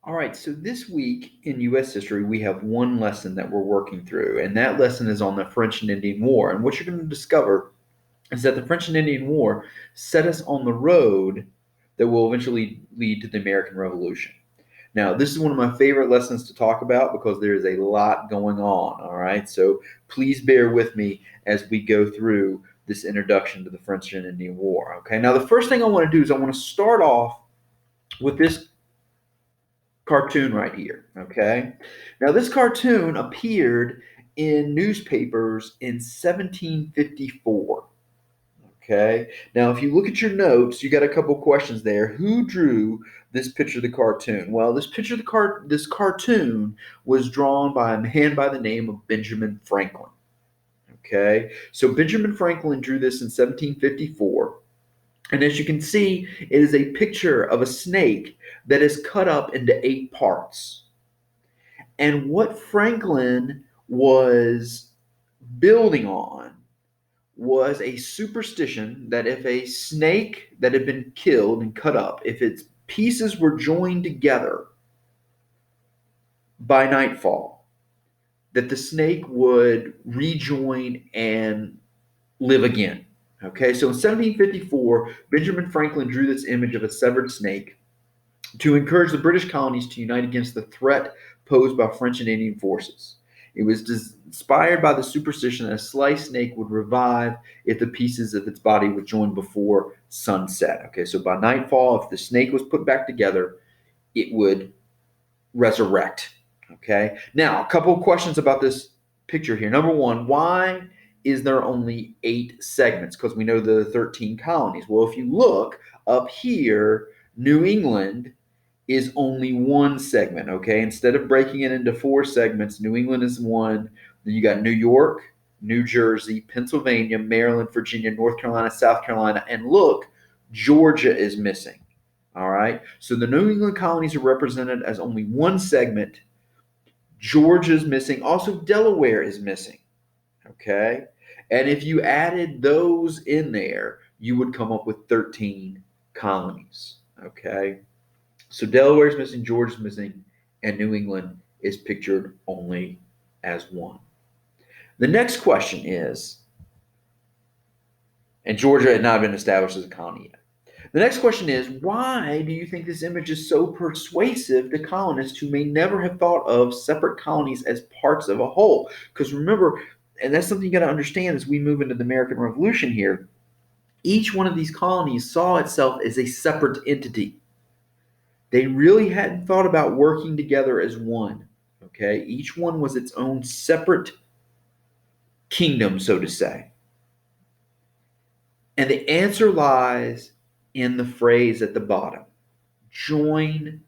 All right, so this week in U.S. history, we have one lesson that we're working through, and that lesson is on the French and Indian War. And what you're going to discover is that the French and Indian War set us on the road that will eventually lead to the American Revolution. Now, this is one of my favorite lessons to talk about because there is a lot going on. All right, so please bear with me as we go through this introduction to the French and Indian War. Okay, now the first thing I want to do is I want to start off with this cartoon right here. Okay. Now, this cartoon appeared in newspapers in 1754. Okay. Now, if you look at your notes, you got a couple questions there. Who drew this picture of the cartoon? Well, this picture of this cartoon was drawn by a man by the name of Benjamin Franklin. Okay. So Benjamin Franklin drew this in 1754. And as you can see, it is a picture of a snake that is cut up into 8 parts. And what Franklin was building on was a superstition that if a snake that had been killed and cut up, if its pieces were joined together by nightfall, that the snake would rejoin and live again. Okay, so in 1754, Benjamin Franklin drew this image of a severed snake to encourage the British colonies to unite against the threat posed by French and Indian forces. It was inspired by the superstition that a sliced snake would revive if the pieces of its body were joined before sunset. Okay, so by nightfall, if the snake was put back together, it would resurrect. Okay, now a couple of questions about this picture here. Number one, why is there only 8 segments? Because we know the 13 colonies. Well, if you look up here, New England is only one segment, okay? Instead of breaking it into 4 segments, New England is one. Then you got New York, New Jersey, Pennsylvania, Maryland, Virginia, North Carolina, South Carolina, and look, Georgia is missing. All right? So the New England colonies are represented as only one segment. Georgia's missing. Also, Delaware is missing. Okay? And if you added those in there, you would come up with 13 colonies. Okay? So Delaware's missing, Georgia's missing, and New England is pictured only as one. The next question is, and Georgia had not been established as a colony yet. The next question is, why do you think this image is so persuasive to colonists who may never have thought of separate colonies as parts of a whole? Because remember, and that's something you got to understand as we move into the American Revolution here, each one of these colonies saw itself as a separate entity. They really hadn't thought about working together as one. Okay, each one was its own separate kingdom, so to say. And the answer lies in the phrase at the bottom: join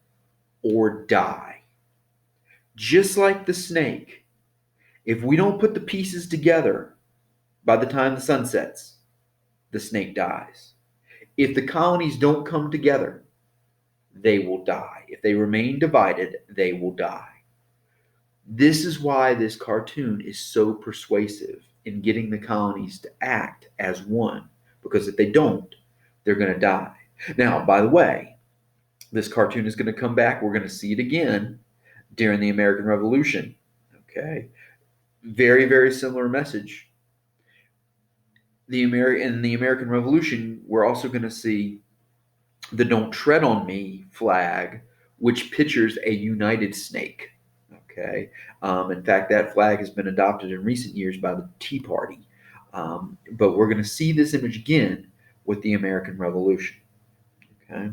or die. Just like the snake, if we don't put the pieces together by the time the sun sets, the snake dies. If the colonies don't come together, they will die. If they remain divided, they will die. This is why this cartoon is so persuasive in getting the colonies to act as one, because if they don't, they're going to die. Now, by the way, this cartoon is going to come back. We're going to see it again during the American Revolution. Okay. Very, very similar message. In the American Revolution, we're also going to see the Don't Tread on Me flag, which pictures a united snake. Okay. In fact, that flag has been adopted in recent years by the Tea Party. But we're going to see this image again with the American Revolution. Okay.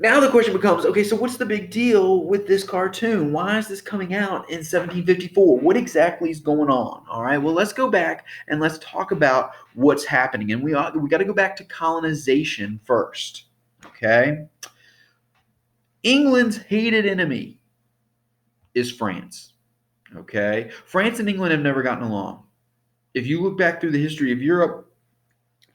Now the question becomes, okay, so what's the big deal with this cartoon? Why is this coming out in 1754? What exactly is going on? All right, well, let's go back and let's talk about what's happening. And we got to go back to colonization first. Okay. England's hated enemy is France. Okay. France and England have never gotten along. If you look back through the history of Europe,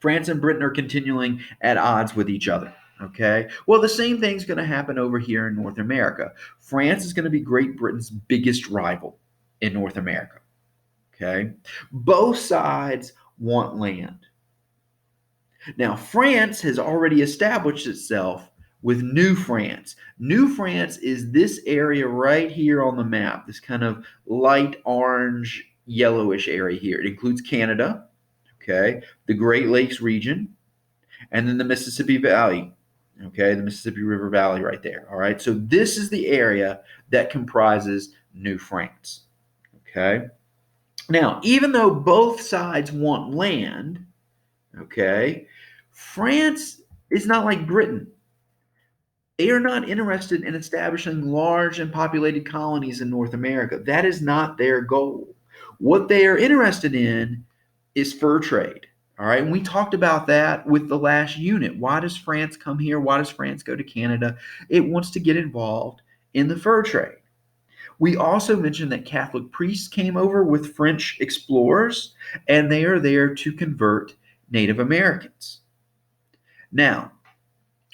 France and Britain are continuing at odds with each other. Okay. Well, the same thing's going to happen over here in North America. France is going to be Great Britain's biggest rival in North America. Okay. Both sides want land. Now, France has already established itself with New France. New France is this area right here on the map, this kind of light orange, yellowish area here. It includes Canada, okay, the Great Lakes region, and then the Mississippi Valley, okay, the Mississippi River Valley right there. All right, so this is the area that comprises New France, okay. Now, even though both sides want land, okay, France is not like Britain. They are not interested in establishing large and populated colonies in North America. That is not their goal. What they are interested in is fur trade. All right. And we talked about that with the last unit. Why does France come here? Why does France go to Canada? It wants to get involved in the fur trade. We also mentioned that Catholic priests came over with French explorers, and they are there to convert Native Americans. Now,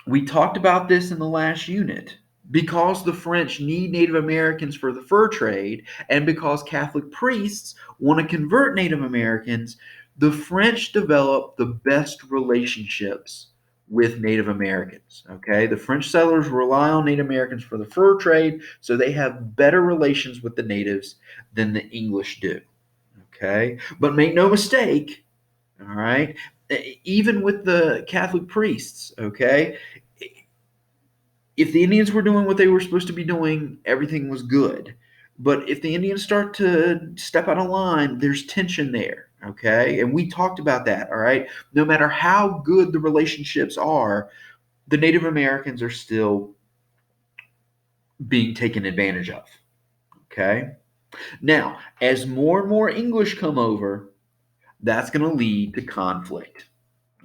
we talked about this in the last unit. Because the French need Native Americans for the fur trade, and because Catholic priests want to convert Native Americans, the French develop the best relationships with Native Americans. Okay, the French settlers rely on Native Americans for the fur trade, so they have better relations with the natives than the English do. Okay, but make no mistake, all right, even with the Catholic priests, okay, if the Indians were doing what they were supposed to be doing, everything was good. But if the Indians start to step out of line, there's tension there. Okay. And we talked about that. All right. No matter how good the relationships are, the Native Americans are still being taken advantage of. Okay. Now, as more and more English come over, that's going to lead to conflict.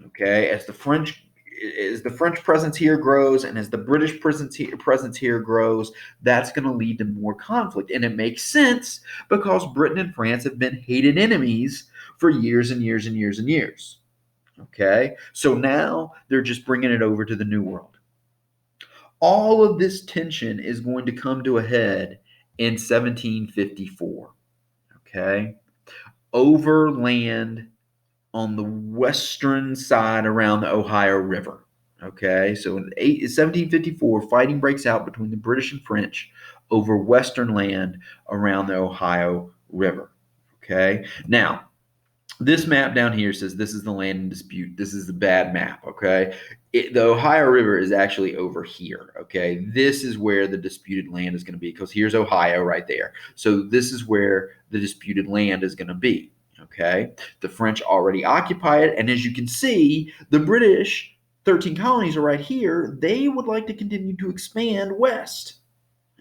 Okay. As the French presence here grows and as the British presence here grows, that's going to lead to more conflict. And it makes sense because Britain and France have been hated enemies for years and years and years and years. Okay, so now they're just bringing it over to the New World. All of this tension is going to come to a head in 1754. Okay, over land on the western side around the Ohio River. Okay, so in 1754, fighting breaks out between the British and French over western land around the Ohio River. Okay, now this map down here says this is the land in dispute. This is the bad map. Okay, the Ohio River is actually over here. Okay, this is where the disputed land is going to be because here's Ohio right there. So this is where the disputed land is going to be. Okay, the French already occupy it, and as you can see, the British 13 colonies are right here. They would like to continue to expand west.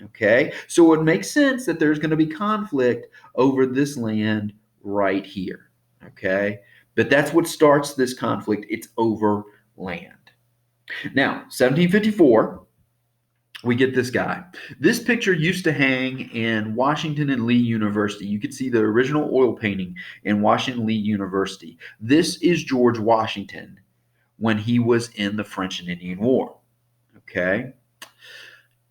Okay, so it makes sense that there's going to be conflict over this land right here. Okay, but that's what starts this conflict. It's over land. Now, 1754, we get this guy. This picture used to hang in Washington and Lee University. You could see the original oil painting in Washington Lee University. This is George Washington when he was in the French and Indian War. Okay.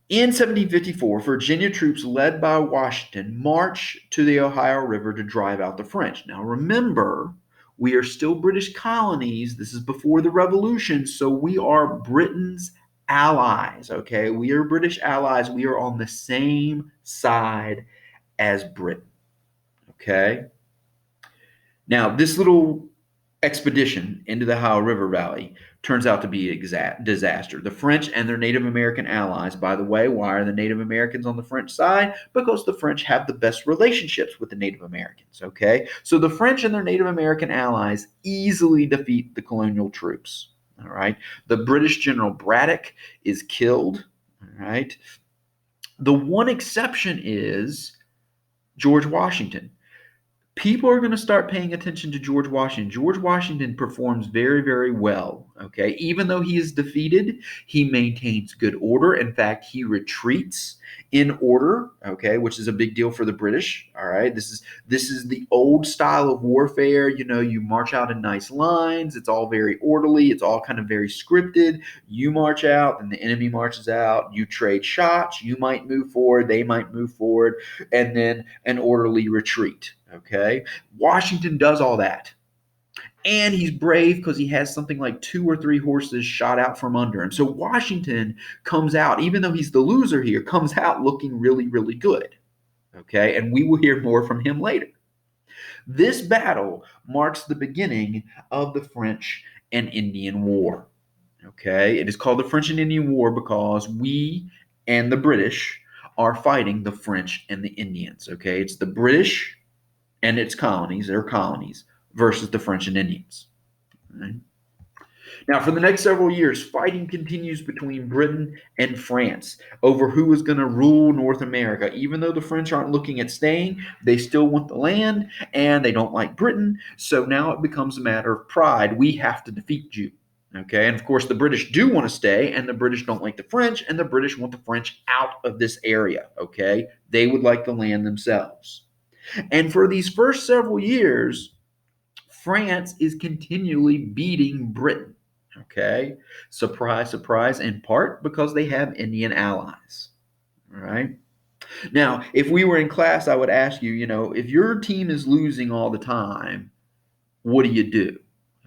In 1754, Virginia troops led by Washington marched to the Ohio River to drive out the French. Now remember, we are still British colonies. This is before the Revolution, so we are Britain's allies, okay? We are British allies. We are on the same side as Britain, okay? Now, this little expedition into the Ohio River Valley turns out to be a disaster. The French and their Native American allies, by the way, why are the Native Americans on the French side? Because the French have the best relationships with the Native Americans, okay? So the French and their Native American allies easily defeat the colonial troops, all right? The British General Braddock is killed, all right? The one exception is George Washington. People are going to start paying attention to George Washington. George Washington performs very, very well. Okay. Even though he is defeated, he maintains good order. In fact, he retreats in order. Okay. Which is a big deal for the British. All right. This is the old style of warfare. You know, you march out in nice lines. It's all very orderly. It's all kind of very scripted. You march out, and the enemy marches out. You trade shots. You might move forward. They might move forward. And then an orderly retreat. Okay. Washington does all that. And he's brave because he has something like 2 or 3 horses shot out from under him. So Washington comes out, even though he's the loser here, comes out looking really, really good. Okay, and we will hear more from him later. This battle marks the beginning of the French and Indian War. Okay, it is called the French and Indian War because we and the British are fighting the French and the Indians. Okay, it's the British and its colonies, their colonies, versus the French and Indians. Right? Now, for the next several years, fighting continues between Britain and France over who is going to rule North America. Even though the French aren't looking at staying, they still want the land and they don't like Britain. So now it becomes a matter of pride. We have to defeat you. Okay. And of course, the British do want to stay, and the British don't like the French, and the British want the French out of this area. Okay. They would like the land themselves. And for these first several years, France is continually beating Britain. Okay. Surprise, surprise, in part because they have Indian allies. All right. Now, if we were in class, I would ask you, if your team is losing all the time, what do you do?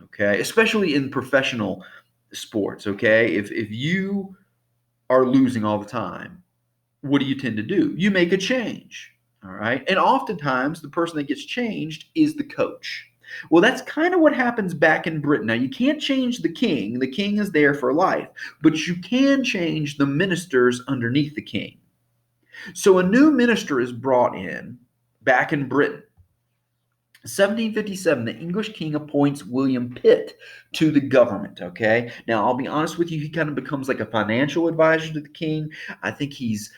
Okay. Especially in professional sports. Okay. If you are losing all the time, what do you tend to do? You make a change. All right. And oftentimes the person that gets changed is the coach. Well, that's kind of what happens back in Britain. Now, you can't change the king. The king is there for life, but you can change the ministers underneath the king. So a new minister is brought in back in Britain. 1757, the English king appoints William Pitt to the government. Okay. Now, I'll be honest with you, he kind of becomes like a financial advisor to the king. I think he's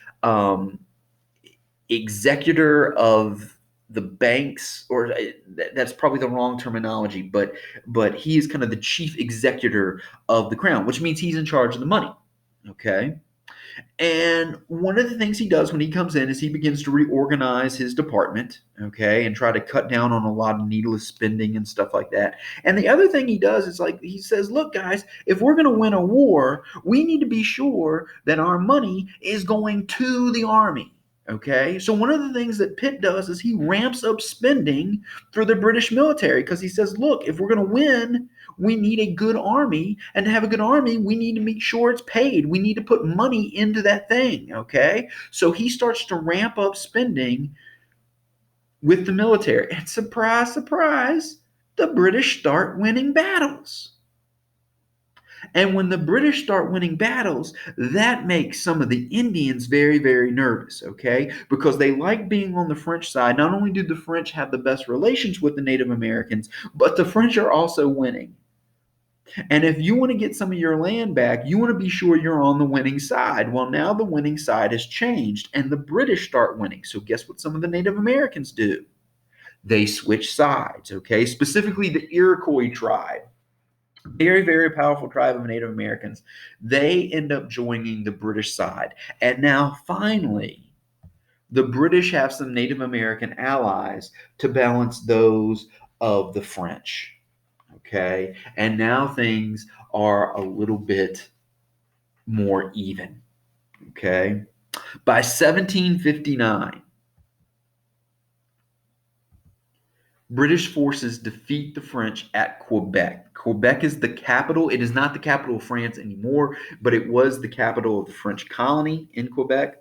executor of the banks, or that's probably the wrong terminology, but he is kind of the chief executor of the crown, which means he's in charge of the money. Okay. And one of the things he does when he comes in is he begins to reorganize his department, okay, and try to cut down on a lot of needless spending and stuff like that. And the other thing he does is like he says, look, guys, if we're going to win a war, we need to be sure that our money is going to the army. Okay, so one of the things that Pitt does is he ramps up spending for the British military because he says, look, if we're going to win, we need a good army. And to have a good army, we need to make sure it's paid. We need to put money into that thing. Okay, so he starts to ramp up spending with the military. And surprise, surprise, the British start winning battles. And when the British start winning battles, that makes some of the Indians very, very nervous, okay? Because they like being on the French side. Not only do the French have the best relations with the Native Americans, but the French are also winning. And if you want to get some of your land back, you want to be sure you're on the winning side. Well, now the winning side has changed, and the British start winning. So guess what some of the Native Americans do? They switch sides, okay? Specifically the Iroquois tribe. Very, very powerful tribe of Native Americans. They end up joining the British side. And now, finally, the British have some Native American allies to balance those of the French. Okay. And now things are a little bit more even. Okay. By 1759, British forces defeat the French at Quebec. Quebec is the capital. It is not the capital of France anymore, but it was the capital of the French colony in Quebec.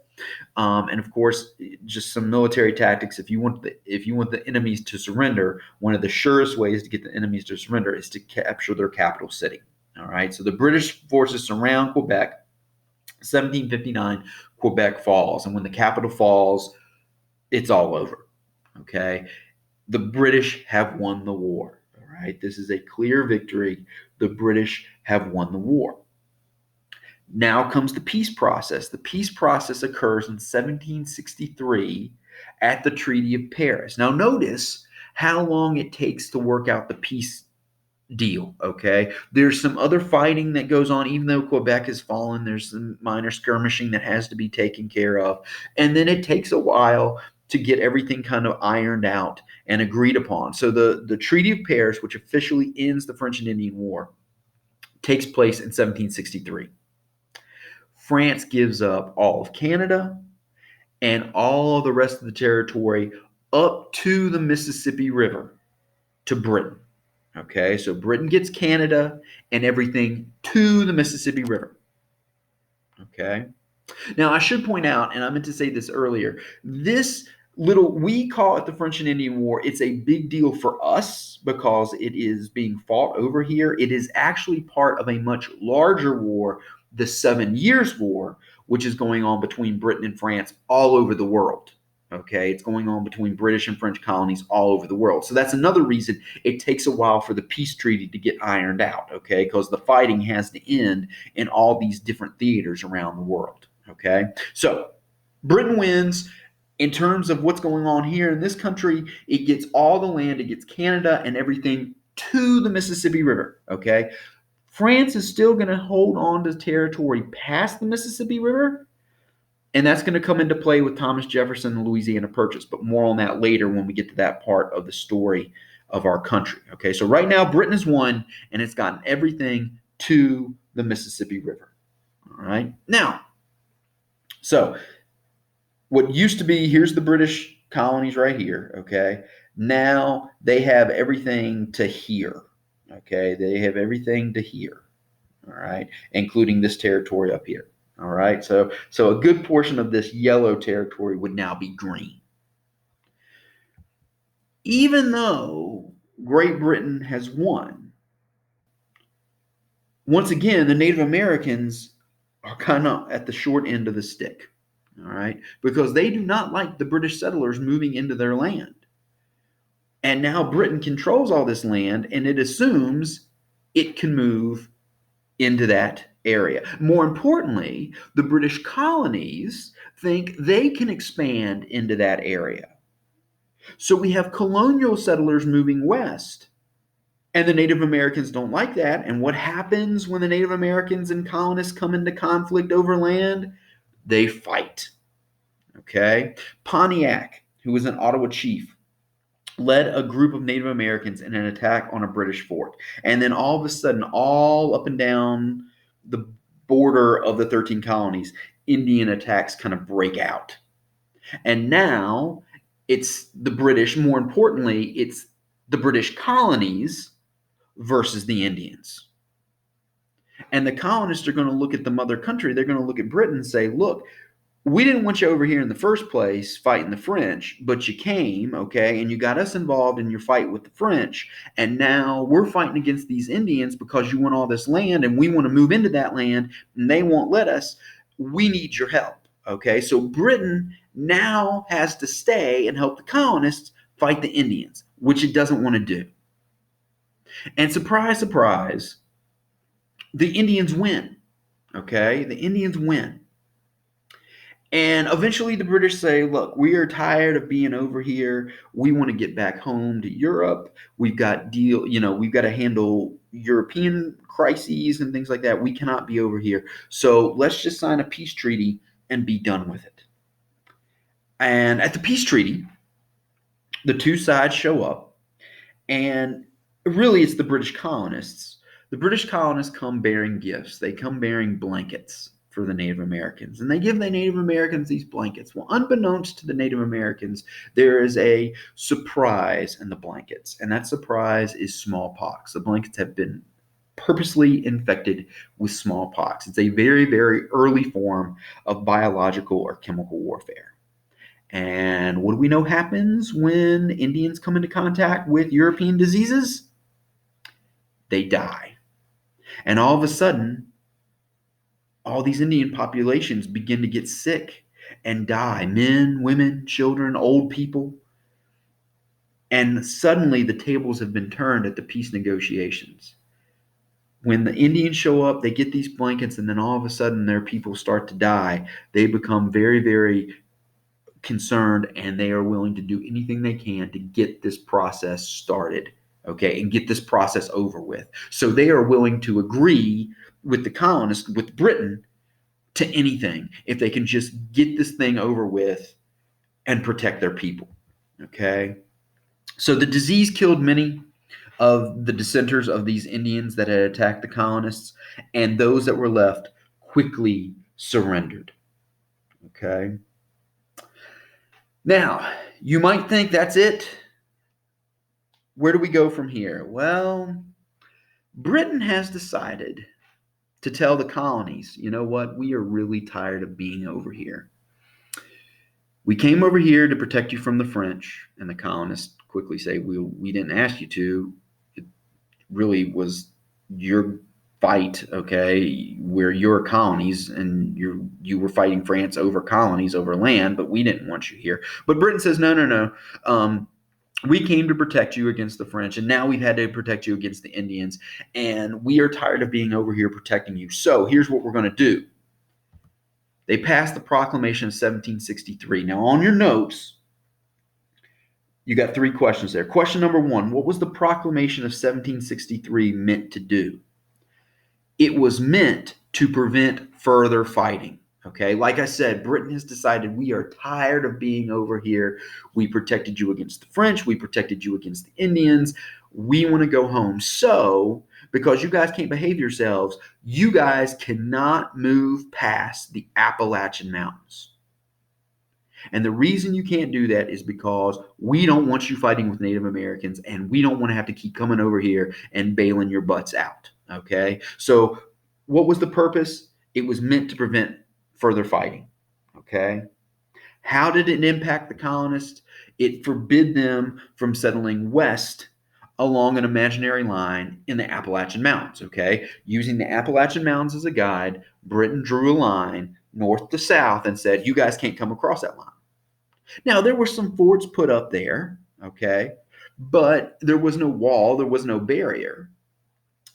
And of course, just some military tactics. If you want the enemies to surrender, one of the surest ways to get the enemies to surrender is to capture their capital city. All right. So the British forces surround Quebec. 1759, Quebec falls, and when the capital falls, it's all over. Okay. The British have won the war. All right. This is a clear victory. The British have won the war. Now comes the peace process. The peace process occurs in 1763 at the Treaty of Paris. Now, notice how long it takes to work out the peace deal. Okay. There's some other fighting that goes on, even though Quebec has fallen. There's some minor skirmishing that has to be taken care of. And then it takes a while to get everything kind of ironed out and agreed upon. So the Treaty of Paris, which officially ends the French and Indian War, takes place in 1763. France gives up all of Canada and all of the rest of the territory up to the Mississippi River to Britain. Okay, so Britain gets Canada and everything to the Mississippi River. Okay. Now, I should point out, and I meant to say this earlier, this we call it the French and Indian War. It's a big deal for us because it is being fought over here. It is actually part of a much larger war, the 7 Years' War, which is going on between Britain and France all over the world. Okay, it's going on between British and French colonies all over the world. So that's another reason it takes a while for the peace treaty to get ironed out, okay, because the fighting has to end in all these different theaters around the world. Okay, so Britain wins. In terms of what's going on here in this country, it gets all the land, it gets Canada and everything to the Mississippi River. Okay, France is still going to hold on to territory past the Mississippi River, and that's going to come into play with Thomas Jefferson and the Louisiana Purchase, but more on that later when we get to that part of the story of our country. Okay, so right now Britain has won, and it's gotten everything to the Mississippi River. All right, now, so what used to be, here's the British colonies right here, okay? Now they have everything to here, okay? They have everything to here, all right? Including this territory up here, all right? So a good portion of this yellow territory would now be green. Even though Great Britain has won, once again, the Native Americans are kind of at the short end of the stick. All right, because they do not like the British settlers moving into their land. And now Britain controls all this land and it assumes it can move into that area. More importantly, the British colonies think they can expand into that area. So we have colonial settlers moving west. And the Native Americans don't like that. And what happens when the Native Americans and colonists come into conflict over land? They fight. Okay. Pontiac, who was an Ottawa chief, led a group of Native Americans in an attack on a British fort. And then all of a sudden, all up and down the border of the 13 colonies, Indian attacks kind of break out. And now it's the British, more importantly, it's the British colonies versus the Indians. And the colonists are going to look at the mother country, they're going to look at Britain and say, look, we didn't want you over here in the first place fighting the French, but you came, okay, and you got us involved in your fight with the French, and now we're fighting against these Indians because you want all this land, and we want to move into that land, and they won't let us. We need your help, okay? So Britain now has to stay and help the colonists fight the Indians, which it doesn't want to do. And surprise, surprise, the Indians win, okay? The Indians win. And eventually the British say, look, we are tired of being over here. We want to get back home to Europe. We've got we've got to handle European crises and things like that. We cannot be over here. So let's just sign a peace treaty and be done with it. And at the peace treaty, the two sides show up, and really it's the British colonists. The British colonists come bearing gifts. They come bearing blankets for the Native Americans, and they give the Native Americans these blankets. Well, unbeknownst to the Native Americans, there is a surprise in the blankets, and that surprise is smallpox. The blankets have been purposely infected with smallpox. It's a very, very early form of biological or chemical warfare. And what do we know happens when Indians come into contact with European diseases? They die. And all of a sudden, all these Indian populations begin to get sick and die. Men, women, children, old people. And suddenly the tables have been turned at the peace negotiations. When the Indians show up, they get these blankets, and then all of a sudden their people start to die. They become very, very concerned, and they are willing to do anything they can to get this process started, okay, and get this process over with. So they are willing to agree with the colonists, with Britain, to anything if they can just get this thing over with and protect their people, okay? So the disease killed many of the dissenters of these Indians that had attacked the colonists, and those that were left quickly surrendered, okay? Now, you might think that's it. where do we go from here? Well, Britain has decided to tell the colonies, you know what, we are really tired of being over here. We came over here to protect you from the French, and the colonists quickly say, we didn't ask you to. It really was your fight, okay? We're your colonies, and you were fighting France over colonies, over land, but we didn't want you here. But Britain says, no. We came to protect you against the French, and now we've had to protect you against the Indians, and we are tired of being over here protecting you. So here's what we're going to do. They passed the Proclamation of 1763. Now, on your notes, you got three questions there. Question number one, what was the Proclamation of 1763 meant to do? It was meant to prevent further fighting. Okay, like I said, Britain has decided we are tired of being over here. We protected you against the French. We protected you against the Indians. We want to go home. So, because you guys can't behave yourselves, you guys cannot move past the Appalachian Mountains. And the reason you can't do that is because we don't want you fighting with Native Americans, and we don't want to have to keep coming over here and bailing your butts out. Okay, so what was the purpose? It was meant to prevent further fighting. Okay, how did it impact the colonists? It forbid them from settling west along an imaginary line in the Appalachian Mountains. Okay, using the Appalachian Mountains as a guide, Britain drew a line north to south and said, you guys can't come across that line. Now, there were some forts put up there, okay, but there was no wall, there was no barrier.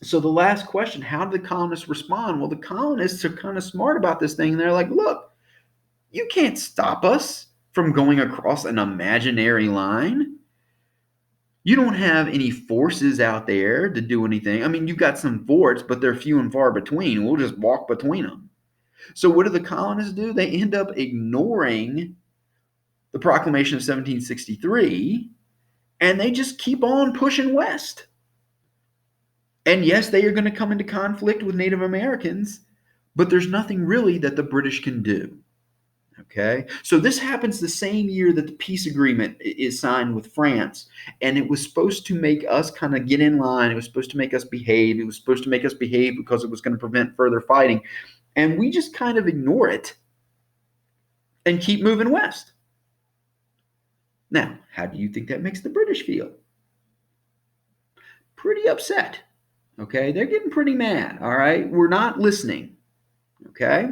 So the last question, how did the colonists respond? Well, the colonists are kind of smart about this thing. They're like, look, you can't stop us from going across an imaginary line. You don't have any forces out there to do anything. I mean, you've got some forts, but they're few and far between. We'll just walk between them. So what do the colonists do? They end up ignoring the Proclamation of 1763, and they just keep on pushing west. And yes, they are going to come into conflict with Native Americans, but there's nothing really that the British can do. Okay, so this happens the same year that the peace agreement is signed with France, and it was supposed to make us kind of get in line. It was supposed to make us behave. It was supposed to make us behave because it was going to prevent further fighting, and we just kind of ignore it and keep moving west. Now, how do you think that makes the British feel? Pretty upset. Okay, they're getting pretty mad. All right, we're not listening. Okay.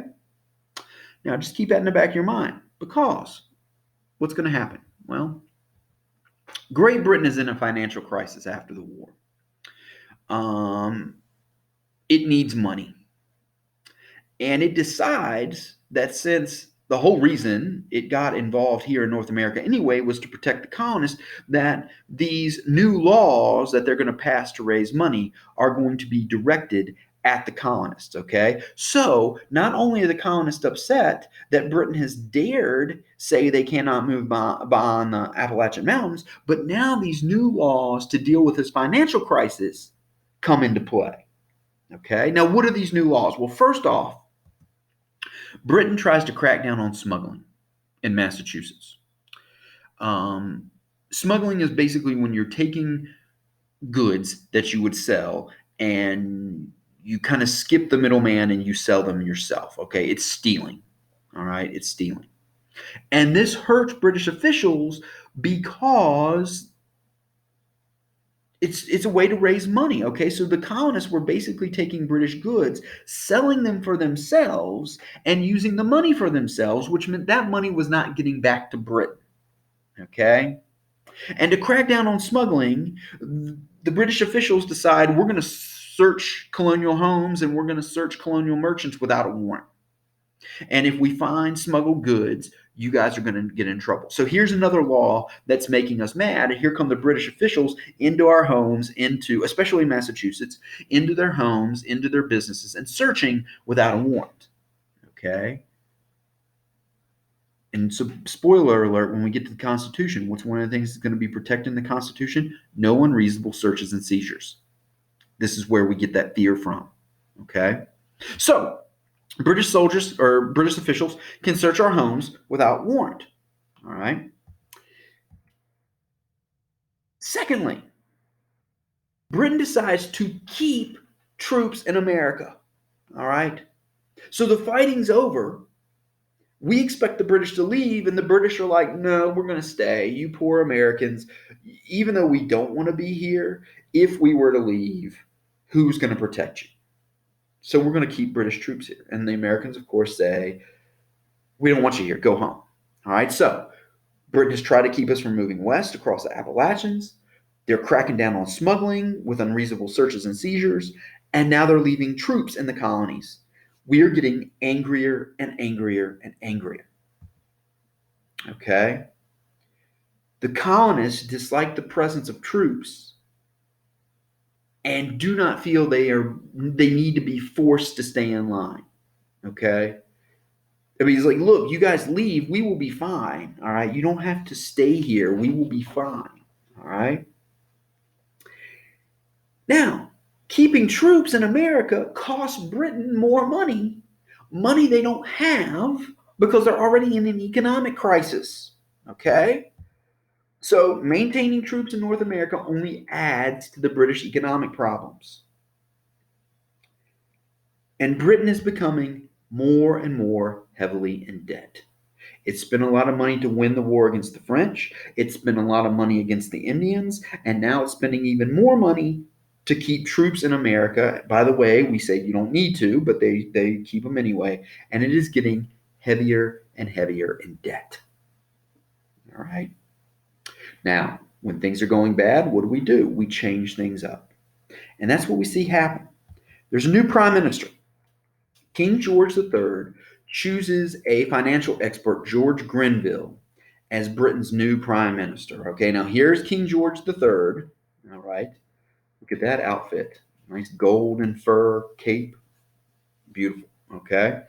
Now, just keep that in the back of your mind, because what's going to happen? Well, Great Britain is in a financial crisis after the war. It needs money. And it decides that since the whole reason it got involved here in North America anyway was to protect the colonists, that these new laws that they're going to pass to raise money are going to be directed at the colonists, okay? So not only are the colonists upset that Britain has dared say they cannot move beyond the Appalachian Mountains, but now these new laws to deal with this financial crisis come into play, okay? Now, what are these new laws? Well, first off, Britain tries to crack down on smuggling in Massachusetts. Smuggling is basically when you're taking goods that you would sell and you kind of skip the middleman and you sell them yourself. Okay, it's stealing. All right, it's stealing. And this hurts British officials because it's a way to raise money. Okay, so the colonists were basically taking British goods, selling them for themselves, and using the money for themselves, which meant that money was not getting back to Britain. Okay, and to crack down on smuggling, the British officials decide we're going to search colonial homes and we're going to search colonial merchants without a warrant. And if we find smuggled goods, you guys are going to get in trouble. So here's another law that's making us mad. And here come the British officials into our homes, into, especially Massachusetts, into their homes, into their businesses, and searching without a warrant. Okay? And so, spoiler alert, when we get to the Constitution, what's one of the things that's going to be protecting the Constitution? No unreasonable searches and seizures. This is where we get that fear from. Okay? So, British soldiers or British officials can search our homes without warrant. All right? Secondly, Britain decides to keep troops in America. All right. So the fighting's over. We expect the British to leave, and the British are like, no, we're going to stay. You poor Americans, even though we don't want to be here, if we were to leave, who's going to protect you? So we're going to keep British troops here. And the Americans, of course, say, we don't want you here. Go home. All right. So Britain has tried to keep us from moving west across the Appalachians. They're cracking down on smuggling with unreasonable searches and seizures. And now they're leaving troops in the colonies. We are getting angrier and angrier and angrier. Okay? The colonists dislike the presence of troops and do not feel they need to be forced to stay in line. Okay? I mean, he's like, look, you guys leave, we will be fine. All right? You don't have to stay here. We will be fine. All right? Now, keeping troops in America costs Britain more money they don't have because they're already in an economic crisis. Okay? So maintaining troops in North America only adds to the British economic problems. And Britain is becoming more and more heavily in debt. It spent a lot of money to win the war against the French. It spent a lot of money against the Indians. And now it's spending even more money to keep troops in America. By the way, we say you don't need to, but they keep them anyway. And it is getting heavier and heavier in debt. All right. Now, when things are going bad, what do? We change things up. And that's what we see happen. There's a new prime minister. King George III chooses a financial expert, George Grenville, as Britain's new prime minister. Okay, now here's King George III. All right. Look at that outfit. Nice gold and fur cape. Beautiful. Okay.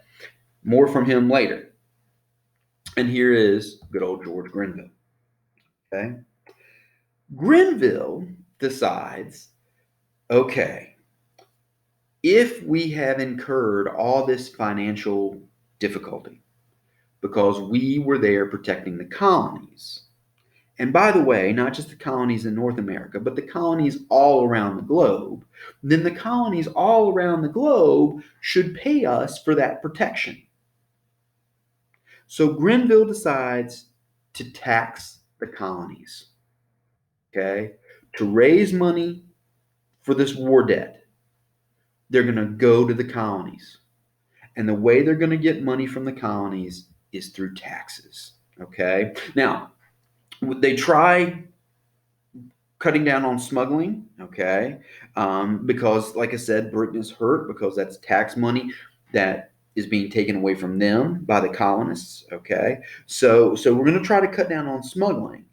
More from him later. And here is good old George Grenville. Okay. Grenville decides, okay, if we have incurred all this financial difficulty because we were there protecting the colonies, and by the way, not just the colonies in North America, but the colonies all around the globe, then the colonies all around the globe should pay us for that protection. So Grenville decides to tax the colonies, okay, to raise money for this war debt. They're going to go to the colonies. And the way they're going to get money from the colonies is through taxes, okay? Now, they try cutting down on smuggling, okay? Because, like I said, Britain is hurt because that's tax money that is being taken away from them by the colonists, okay? So we're going to try to cut down on smuggling.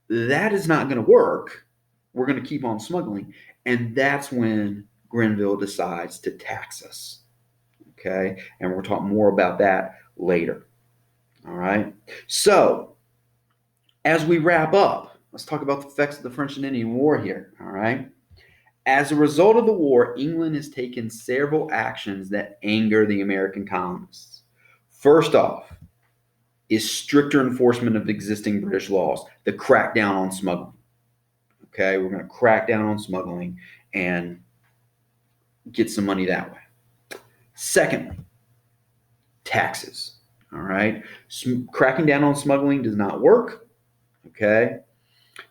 That is not going to work. We're going to keep on smuggling. And that's when Grenville decides to tax us, okay? And we'll talk more about that later, all right? So as we wrap up, let's talk about the effects of the French and Indian War here, all right? As a result of the war, England has taken several actions that anger the American colonists. First off is stricter enforcement of existing British laws, the crackdown on smuggling. Okay, we're going to crack down on smuggling and get some money that way. Secondly, taxes. All right, cracking down on smuggling does not work. Okay,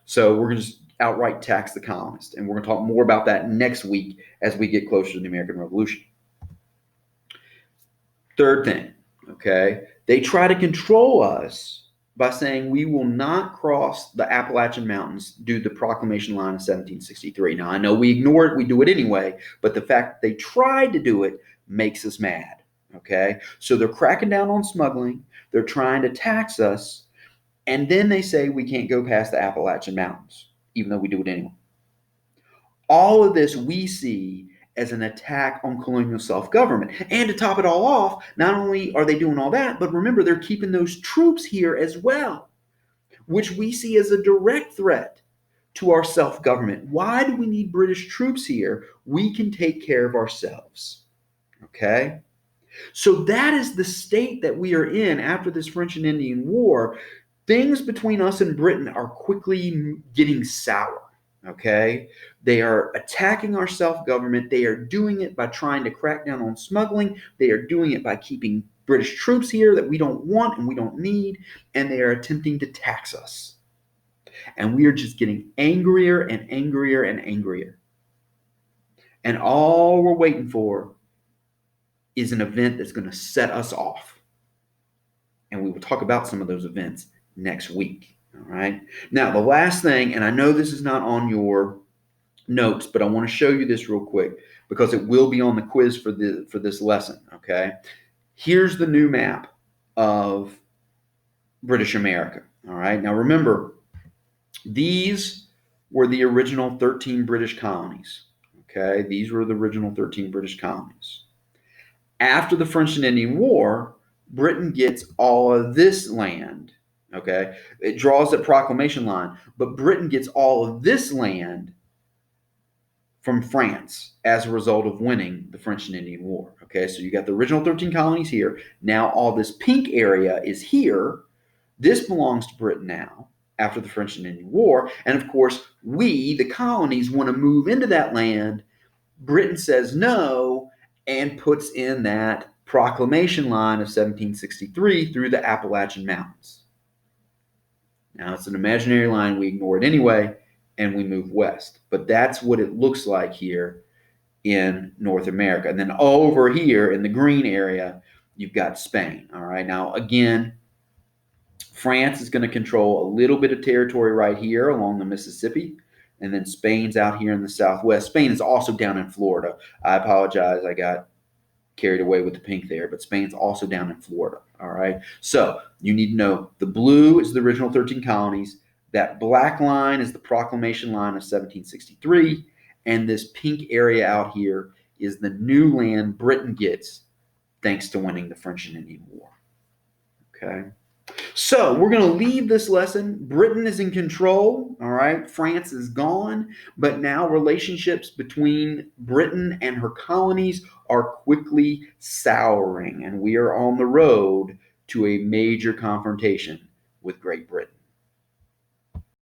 so we're going to just outright tax the colonists, and we're going to talk more about that next week as we get closer to the American Revolution. Third thing, okay, they try to control us by saying we will not cross the Appalachian Mountains due to the Proclamation Line of 1763. Now, I know we ignore it, we do it anyway, but the fact that they tried to do it makes us mad, okay? So they're cracking down on smuggling, they're trying to tax us, and then they say we can't go past the Appalachian Mountains, even though we do it anyway. All of this we see as an attack on colonial self-government. And to top it all off, not only are they doing all that, but remember, they're keeping those troops here as well, which we see as a direct threat to our self-government. Why do we need British troops here? We can take care of ourselves, okay? So that is the state that we are in after this French and Indian War. Things between us and Britain are quickly getting sour, okay? They are attacking our self-government. They are doing it by trying to crack down on smuggling. They are doing it by keeping British troops here that we don't want and we don't need. And they are attempting to tax us. And we are just getting angrier and angrier and angrier. And all we're waiting for is an event that's going to set us off. And we will talk about some of those events next week. All right. Now, the last thing, and I know this is not on your notes, but I want to show you this real quick because it will be on the quiz for this lesson. Okay. Here's the new map of British America. All right. Now, remember, these were the original 13 British colonies. Okay. These were the original 13 British colonies. After the French and Indian War, Britain gets all of this land. Okay. It draws that proclamation line, but Britain gets all of this land from France as a result of winning the French and Indian War. Okay. So you got the original 13 colonies here. Now all this pink area is here. This belongs to Britain now after the French and Indian War. And of course, we, the colonies, want to move into that land. Britain says no and puts in that proclamation line of 1763 through the Appalachian Mountains. Now, it's an imaginary line. We ignore it anyway, and we move west. But that's what it looks like here in North America. And then over here in the green area, you've got Spain. All right. Now, again, France is going to control a little bit of territory right here along the Mississippi. And then Spain's out here in the southwest. Spain is also down in Florida. I apologize. I got carried away with the pink there, but Spain's also down in Florida. All right. So you need to know the blue is the original 13 colonies. That black line is the proclamation line of 1763. And this pink area out here is the new land Britain gets thanks to winning the French and Indian War. Okay. So we're going to leave this lesson. Britain is in control. All right. France is gone. But now relationships between Britain and her colonies are quickly souring. And we are on the road to a major confrontation with Great Britain.